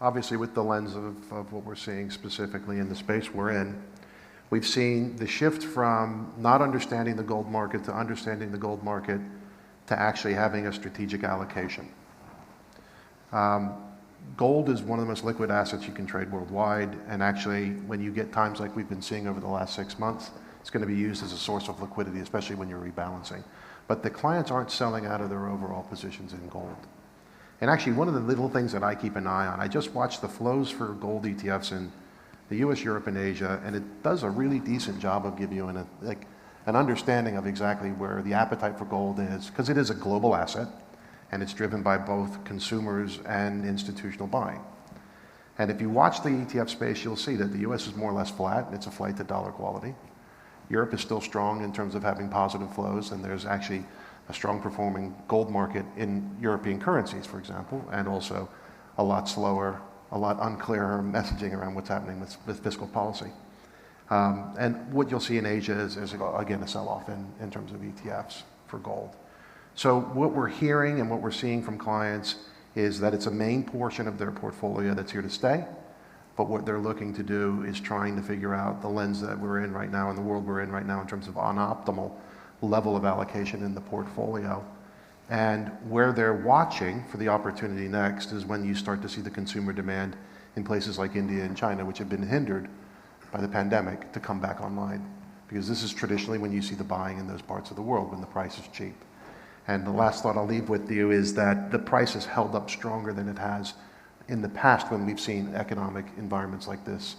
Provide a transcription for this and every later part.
obviously with the lens of what we're seeing specifically in the space we're in, we've seen the shift from not understanding the gold market to understanding the gold market to actually having a strategic allocation. Gold is one of the most liquid assets you can trade worldwide, and actually when you get times like we've been seeing over the last 6 months, it's going to be used as a source of liquidity, especially when you're rebalancing. But the clients aren't selling out of their overall positions in gold. And actually one of the little things that I keep an eye on, I just watched the flows for gold ETFs in the US, Europe, and Asia, and it does a really decent job of giving you an understanding of exactly where the appetite for gold is, because it is a global asset, and it's driven by both consumers and institutional buying. And if you watch the ETF space, you'll see that the US is more or less flat. It's a flight to dollar quality. Europe is still strong in terms of having positive flows, and there's actually a strong performing gold market in European currencies, for example, and also a lot slower, a lot unclearer messaging around what's happening with fiscal policy. And what you'll see in Asia is again, a sell-off in terms of ETFs for gold. So what we're hearing and what we're seeing from clients is that it's a main portion of their portfolio that's here to stay, but what they're looking to do is trying to figure out the lens that we're in right now, in the world we're in right now, in terms of an optimal level of allocation in the portfolio. And where they're watching for the opportunity next is when you start to see the consumer demand in places like India and China, which have been hindered by the pandemic, to come back online. Because this is traditionally when you see the buying in those parts of the world, when the price is cheap. And the last thought I'll leave with you is that the price has held up stronger than it has in the past when we've seen economic environments like this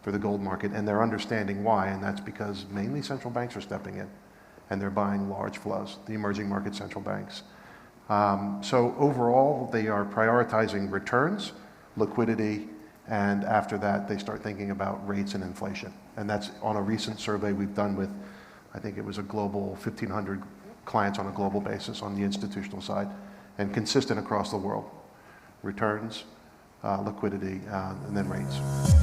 for the gold market, and they're understanding why, and that's because mainly central banks are stepping in, and they're buying large flows, the emerging market central banks. So overall, they are prioritizing returns, liquidity, and after that, they start thinking about rates and inflation. And that's on a recent survey we've done with, I think it was a global 1,500 clients on a global basis on the institutional side, and consistent across the world. Returns, liquidity, and then rates.